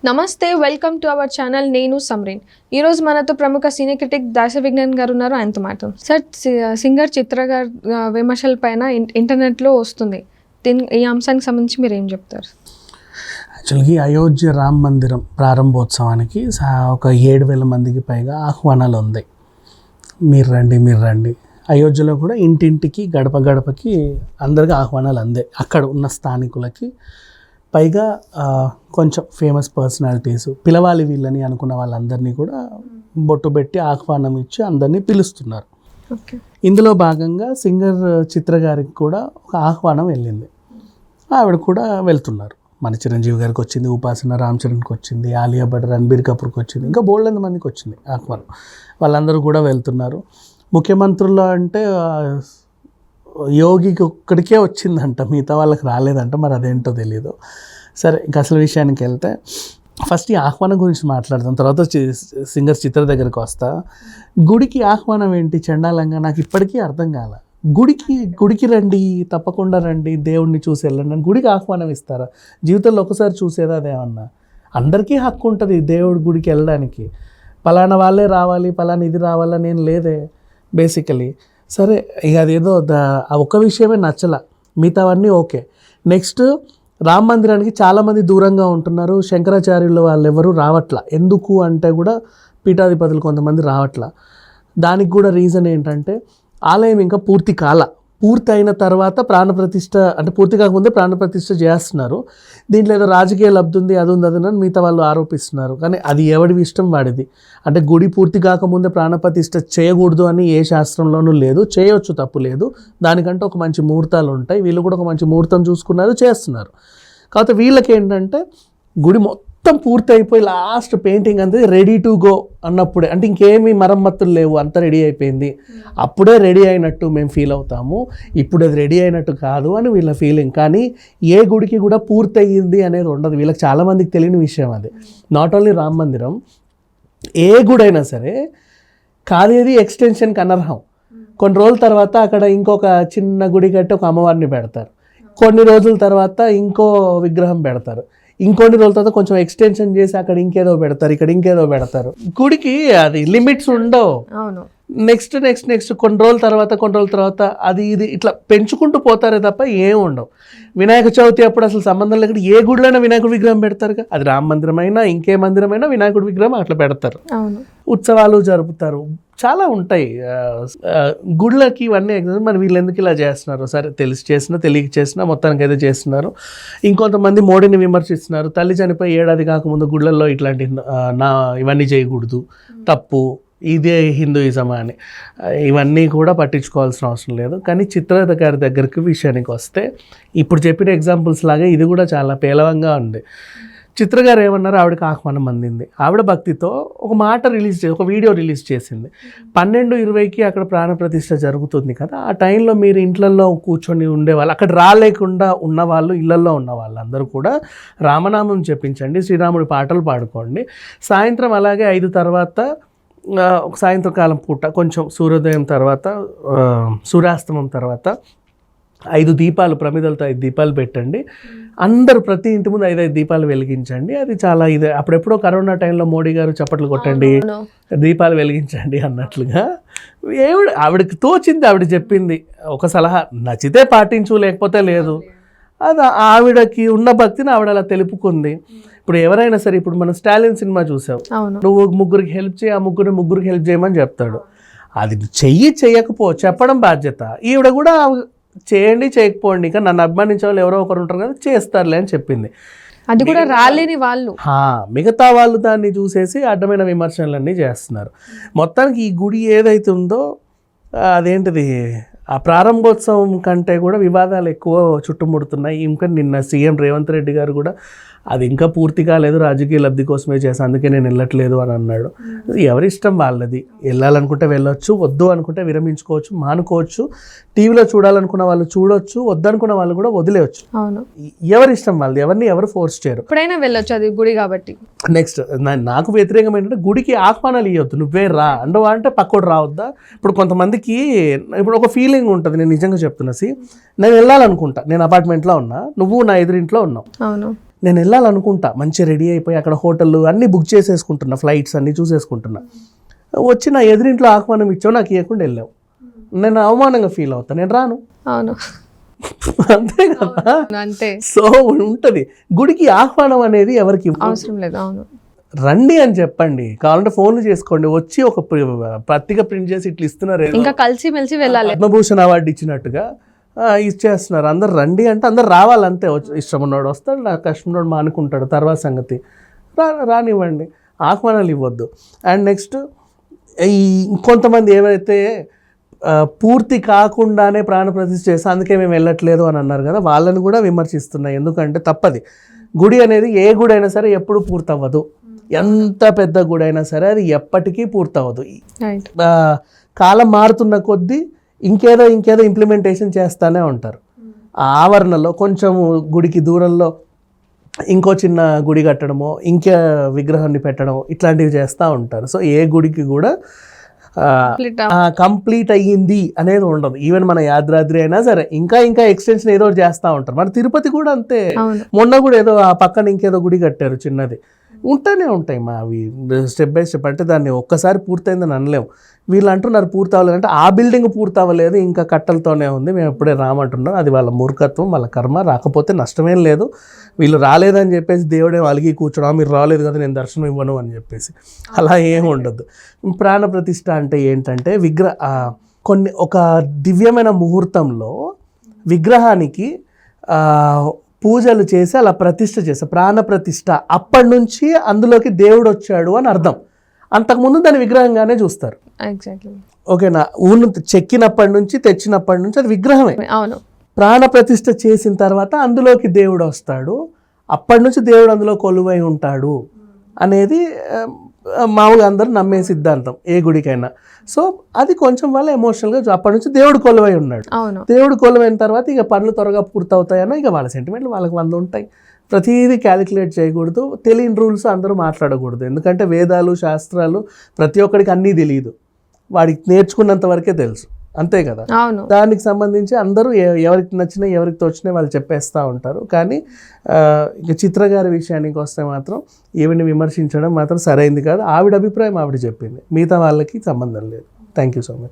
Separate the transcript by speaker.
Speaker 1: నమస్తే, welcome to our channel. నేను సమ్రీన్. ఈరోజు మనతో ప్రముఖ సినీ క్రిటిక్ దాస విజ్ఞాన్ గారు ఉన్నారు. ఆయనతో మాట్లాడు. సార్, సింగర్ చిత్ర గారి విమర్శల పైన ఇంటర్నెట్లో వస్తుంది. ఈ అంశానికి సంబంధించి మీరు ఏం చెప్తారు?
Speaker 2: యాక్చువల్గా అయోధ్య రామ మందిరం ప్రారంభోత్సవానికి ఒక 7,000 మందికి పైగా ఆహ్వానాలు ఉంది. మీరు రండి. అయోధ్యలో కూడా ఇంటింటికి గడప గడపకి అందరికీ ఆహ్వానాలు అందాయి. అక్కడ ఉన్న స్థానికులకి పైగా కొంచెం ఫేమస్ పర్సనాలిటీస్ పిలవాలి వీళ్ళని అనుకున్న వాళ్ళందరినీ కూడా బొట్టు పెట్టి ఆహ్వానం ఇచ్చి అందరినీ పిలుస్తున్నారు. ఇందులో భాగంగా సింగర్ చిత్ర గారికి కూడా ఒక ఆహ్వానం వెళ్ళింది. ఆవిడ కూడా వెళ్తున్నారు. మన చిరంజీవి గారికి వచ్చింది, ఉపాసన రామ్ చరణ్కి వచ్చింది, ఆలియా భట్, రణబీర్ కపూర్కి వచ్చింది, ఇంకా బోల్డ్ మందికి వచ్చింది ఆహ్వానం. వాళ్ళందరూ కూడా వెళ్తున్నారు. ముఖ్యమంత్రుల్లో అంటే యోగికి ఒక్కడికే వచ్చిందంట, మిగతా వాళ్ళకి రాలేదంట. మరి అదేంటో తెలియదు. సరే, ఇంకా అసలు విషయానికి వెళ్తే ఫస్ట్ ఈ ఆహ్వానం గురించి మాట్లాడదాం, తర్వాత సింగర్ చిత్ర దగ్గరికి వస్తా. గుడికి ఆహ్వానం ఏంటి చండాలంగా? నాకు ఇప్పటికీ అర్థం కాల. గుడికి రండి, తప్పకుండా రండి, దేవుడిని చూసి వెళ్ళండి అని గుడికి ఆహ్వానం ఇస్తారా? జీవితంలో ఒకసారి చూసేదా అదేమన్నా? అందరికీ హక్కు ఉంటుంది దేవుడి గుడికి వెళ్ళడానికి. పలానా వాళ్ళే రావాలి, పలానా ఇది రావాలని నేను లేదే బేసికలీ. సరే, ఇక అదేదో ఒక్క విషయమే నచ్చల, మిగతావన్నీ ఓకే. నెక్స్ట్, రామ మందిరానికి చాలామంది దూరంగా ఉంటున్నారు. శంకరాచార్యుల వాళ్ళు ఎవరు రావట్లా. ఎందుకు అంటే కూడా పీఠాధిపతులు కొంతమంది రావట్లా. దానికి కూడా రీజన్ ఏంటంటే ఆలయం ఇంకా పూర్తి అయిన తర్వాత ప్రాణప్రతిష్ఠ, అంటే పూర్తి కాకముందే ప్రాణప్రతిష్ఠ చేస్తున్నారు. దీంట్లో ఏదో రాజకీయ లబ్ధి ఉంది, అది ఉంది అని మిగతా వాళ్ళు ఆరోపిస్తున్నారు. కానీ అది ఎవడి ఇష్టం వాడిది. అంటే గుడి పూర్తి కాకముందే ప్రాణప్రతిష్ఠ చేయకూడదు అని ఏ శాస్త్రంలోనూ లేదు. చేయొచ్చు, తప్పు లేదు. దానికంటే ఒక మంచి ముహూర్తాలు ఉంటాయి. వీళ్ళు కూడా ఒక మంచి ముహూర్తం చూసుకున్నారు, చేస్తున్నారు. కాకపోతే వీళ్ళకి ఏంటంటే గుడి మొత్తం పూర్తి అయిపోయి లాస్ట్ పెయింటింగ్ అంతే రెడీ టు గో అన్నప్పుడే, అంటే ఇంకేమీ మరమ్మతులు లేవు, అంతా రెడీ అయిపోయింది, అప్పుడే రెడీ అయినట్టు మేము ఫీల్ అవుతాము. ఇప్పుడు అది రెడీ అయినట్టు కాదు అని వీళ్ళ ఫీలింగ్. కానీ ఏ గుడికి కూడా పూర్తి అయ్యింది అనేది ఉండదు. వీళ్ళకి చాలామందికి తెలియని విషయం అది. నాట్ ఓన్లీ రామ మందిరం, ఏ గుడైనా సరే కాదేది ఎక్స్టెన్షన్కి అనర్హం. కొన్ని రోజుల తర్వాత అక్కడ ఇంకొక చిన్న గుడి కట్టి ఒక అమ్మవారిని పెడతారు. కొన్ని రోజుల తర్వాత ఇంకో విగ్రహం పెడతారు. ఇంకొన్ని రోజుల తర్వాత కొంచెం ఎక్స్టెన్షన్ చేసి అక్కడ ఇంకేదో పెడతారు, ఇక్కడ ఇంకేదో పెడతారు. గుడికి అది లిమిట్స్ ఉండవు. నెక్స్ట్ కొన్ని రోజుల తర్వాత అది ఇది ఇట్లా పెంచుకుంటూ పోతారే తప్ప ఏం ఉండవు. వినాయక చవితి అప్పుడు అసలు సంబంధం లేకుండా ఏ గుడిలోనే వినాయకుడి విగ్రహం పెడతారుగా. అది రామ మందిరమైనా ఇంకే మందిరమైనా వినాయకుడి విగ్రహం అట్లా పెడతారు. ఉత్సవాలు జరుపుతారు, చాలా ఉంటాయి గుళ్ళకి ఇవన్నీ. మరి వీళ్ళు ఎందుకు ఇలా చేస్తున్నారు? సరే, తెలిసి చేసినా తెలియక చేసినా మొత్తానికి అయితే చేస్తున్నారు. ఇంకొంతమంది మోడీని విమర్శిస్తున్నారు. తల్లి చనిపోయి ఏడాది కాకముందు గుళ్ళల్లో ఇట్లాంటి ఇవన్నీ చేయకూడదు, తప్పు, ఇదే హిందూయిజం అని. ఇవన్నీ కూడా పట్టించుకోవాల్సిన అవసరం లేదు. కానీ చిత్ర గారి దగ్గరికి విషయానికి వస్తే ఇప్పుడు చెప్పిన ఎగ్జాంపుల్స్ లాగే ఇది కూడా చాలా పేలవంగా ఉంది. చిత్ర గారు ఏమన్నారు? ఆవిడకి ఆహ్వానం అందింది. ఆవిడ భక్తితో ఒక వీడియో రిలీజ్ చేసింది. 12:20కి అక్కడ ప్రాణప్రతిష్ఠ జరుగుతుంది కదా. ఆ టైంలో మీరు ఇంట్లల్లో కూర్చొని ఉండేవాళ్ళు, అక్కడ రాలేకుండా ఉన్నవాళ్ళు, ఇళ్లల్లో ఉన్న వాళ్ళందరూ కూడా రామనామం జపించండి, శ్రీరాముడి పాటలు పాడుకోండి. సాయంత్రం అలాగే 5 తర్వాత, సాయంత్రకాలం పూట కొంచెం సూర్యోదయం తర్వాత, సూర్యాస్తమం తర్వాత 5 దీపాలు, ప్రమిదలతో 5 దీపాలు పెట్టండి. అందరూ ప్రతి ఇంటి ముందు 5 దీపాలు వెలిగించండి. అది చాలా ఇదే. అప్పుడెప్పుడో కరోనా టైంలో మోడీ గారు చప్పట్లు కొట్టండి, దీపాలు వెలిగించండి అన్నట్లుగా ఆవిడకి తోచింది, ఆవిడ చెప్పింది. ఒక సలహా నచ్చితే పాటించు, లేకపోతే లేదు. అది ఆవిడకి ఉన్న భక్తిని ఆవిడ అలా తెలుపుకుంది. ఇప్పుడు ఎవరైనా సరే, ఇప్పుడు మనం స్టాలిన్ సినిమా చూసావు, నువ్వు ముగ్గురికి హెల్ప్ చేయి, ఆ ముగ్గురికి హెల్ప్ చేయమని చెప్తాడు. అది చెయ్యకపో చెప్పడం బాధ్యత. ఈవిడ కూడా చేయండి, చేయకపోండి, ఇంకా నన్ను అభిమానించే వాళ్ళు ఎవరో ఒకరు ఉంటారు కదా, చేస్తారులే అని చెప్పింది.
Speaker 1: అది కూడా రాలేని వాళ్ళు,
Speaker 2: మిగతా వాళ్ళు దాన్ని చూసేసి అడ్డమైన విమర్శనలన్నీ చేస్తున్నారు. మొత్తానికి ఈ గుడి ఏదైతే ఉందో అదేంటిది, ఆ ప్రారంభోత్సవం కంటే కూడా వివాదాలు ఎక్కువ చుట్టుముడుతున్నాయి. ఇంకా నిన్న సీఎం రేవంత్ రెడ్డి గారు కూడా అది ఇంకా పూర్తి కాలేదు, రాజకీయ లబ్ధి కోసమే చేశాను, అందుకే నేను వెళ్ళట్లేదు అని అన్నాడు. ఎవరిష్టం వాళ్ళది. వెళ్ళాలనుకుంటే వెళ్ళొచ్చు, వద్దు అనుకుంటే విరమించుకోవచ్చు, మానుకోవచ్చు. టీవీలో చూడాలనుకున్న వాళ్ళు చూడొచ్చు, వద్దనుకున్న వాళ్ళు కూడా వదిలేవచ్చు. ఎవరిష్టం వాళ్ళది, ఎవరు ఫోర్స్ చేయరు,
Speaker 1: ఎప్పుడైనా వెళ్ళొచ్చు, అది గుడి కాబట్టి.
Speaker 2: నెక్స్ట్, నాకు వ్యతిరేకం ఏంటంటే గుడికి ఆహ్వానాలు ఇవ్వద్దు. నువ్వే రా అంటే పక్కోడు రావద్దా? ఇప్పుడు కొంతమందికి ఇప్పుడు ఒక ఫీలింగ్ ఉంటుంది. నేను నిజంగా చెప్తున్నా, నేను వెళ్ళాలనుకుంటా, నేను అపార్ట్మెంట్లో ఉన్నా, నువ్వు నా ఎదురింట్లో ఉన్నావు, నేను వెళ్ళాలనుకుంటా, మంచిగా రెడీ అయిపోయి అక్కడ హోటళ్ళు అన్నీ బుక్ చేసేసుకుంటున్నా, ఫ్లైట్స్ అన్నీ చూసేసుకుంటున్నా. వచ్చి నా ఎదురింట్లో ఆహ్వానం ఇచ్చావు, నాకు ఇవ్వకుండా వెళ్ళావు, నేను అవమానంగా ఫీల్ అవుతాను, నేను రాను.
Speaker 1: అవును,
Speaker 2: అంతే కదా.
Speaker 1: అంతే.
Speaker 2: సో ఉంటుంది. గుడికి ఆహ్వానం అనేది ఎవరికి
Speaker 1: అవసరం లేదు. అవును,
Speaker 2: రండి అని చెప్పండి, కావాలంటే ఫోన్లు చేసుకోండి, వచ్చి ఒక పత్రిక ప్రింట్ చేసి ఇట్లా ఇస్తున్నారు,
Speaker 1: ఇంకా కలిసి మెలిసి వెళ్ళాలి.
Speaker 2: పద్మభూషణ్ అవార్డు ఇచ్చినట్టుగా ఇచ్చేస్తున్నారు. అందరు రండి అంటే అందరు రావాలంతే. ఇష్టం ఉన్నవాడు వస్తాడు, నాకు కష్టం ఉన్నవాడు మానుకుంటాడు, తర్వాత సంగతి. రానివ్వండి, ఆహ్వానాలు ఇవ్వద్దు. అండ్ నెక్స్ట్ ఈ కొంతమంది ఏవైతే పూర్తి కాకుండానే ప్రాణప్రతిష్ఠ చేస్తే అందుకే మేము వెళ్ళట్లేదు అని అన్నారు కదా, వాళ్ళని కూడా విమర్శిస్తున్నాయి. ఎందుకంటే తప్పది. గుడి అనేది ఏ గుడి అయినా సరే ఎప్పుడు పూర్తవ్వదు. ఎంత పెద్ద గుడి అయినా సరే అది ఎప్పటికీ పూర్తవ్వదు. కాలం మారుతున్న కొద్దీ ఇంకేదో ఇంప్లిమెంటేషన్ చేస్తూనే ఉంటారు. ఆ ఆవరణలో కొంచెం గుడికి దూరంలో ఇంకో చిన్న గుడి కట్టడమో, ఇంకా విగ్రహాన్ని పెట్టడమో, ఇట్లాంటివి చేస్తూ ఉంటారు. సో ఏ గుడికి కూడా కంప్లీట్ అయ్యింది అనేది ఉండదు. ఈవెన్ మన యాదాద్రి అయినా సరే ఇంకా ఎక్స్టెన్షన్ ఏదో చేస్తూ ఉంటారు. మన తిరుపతి కూడా అంతే. మొన్న కూడా ఏదో ఆ పక్కన ఇంకేదో గుడి కట్టారు చిన్నది. ఉంటూనే ఉంటాయి మా అవి స్టెప్ బై స్టెప్. అంటే దాన్ని ఒక్కసారి పూర్తయిందని అనలేము. వీళ్ళు అంటున్నారు పూర్తి అవ్వలేదంటే ఆ బిల్డింగ్ పూర్తి అవ్వలేదు, ఇంకా కట్టలతోనే ఉంది, మేము ఎప్పుడే రామంటున్నాం. అది వాళ్ళ మూర్ఖత్వం, వాళ్ళ కర్మ. రాకపోతే నష్టమేం లేదు. వీళ్ళు రాలేదని చెప్పేసి దేవుడే అలిగి కూర్చోడం, మీరు రాలేదు కదా నేను దర్శనం ఇవ్వను అని చెప్పేసి అలా ఏం ఉండదు. ప్రాణప్రతిష్ఠ అంటే ఏంటంటే ఒక దివ్యమైన ముహూర్తంలో విగ్రహానికి పూజలు చేసి అలా ప్రతిష్ఠ చేస్తారు, ప్రాణప్రతిష్ఠ. అప్పటి నుంచి అందులోకి దేవుడు వచ్చాడు అని అర్థం. అంతకుముందు దాని విగ్రహంగానే చూస్తారు. ఓకేనా. ఊను చెక్కినప్పటి నుంచి తెచ్చినప్పటి నుంచి అది విగ్రహమే.
Speaker 1: అవును.
Speaker 2: ప్రాణప్రతిష్ఠ చేసిన తర్వాత అందులోకి దేవుడు వస్తాడు, అప్పటి నుంచి దేవుడు అందులో కొలువై ఉంటాడు అనేది మామూలుగా అందరూ నమ్మే సిద్ధాంతం ఏ గుడికైనా. సో అది కొంచెం వల్ల ఎమోషనల్గా అప్పటి నుంచి దేవుడు కొలువై ఉన్నాడు. దేవుడు కొలువైన తర్వాత ఇక పనులు త్వరగా పూర్తవుతాయనో ఇక వాళ్ళ సెంటిమెంట్లు వాళ్ళకి 100 ఉంటాయి. ప్రతిదీ క్యాలిక్యులేట్ చేయకూడదు, తెలియని రూల్స్ అందరూ మాట్లాడకూడదు. ఎందుకంటే వేదాలు శాస్త్రాలు ప్రతి ఒక్కడికి అన్నీ తెలియదు, వాడికి నేర్చుకున్నంత వరకే తెలుసు, అంతే కదా. దానికి సంబంధించి అందరూ ఎవరికి నచ్చినా ఎవరికి తోచినా వాళ్ళు చెప్పేస్తూ ఉంటారు. కానీ ఇక చిత్ర గారి విషయానికి వస్తే మాత్రం ఈవిని విమర్శించడం మాత్రం సరైంది కాదు. ఆవిడ అభిప్రాయం ఆవిడ చెప్పింది, మిగతా వాళ్ళకి సంబంధం లేదు. Thank you so much.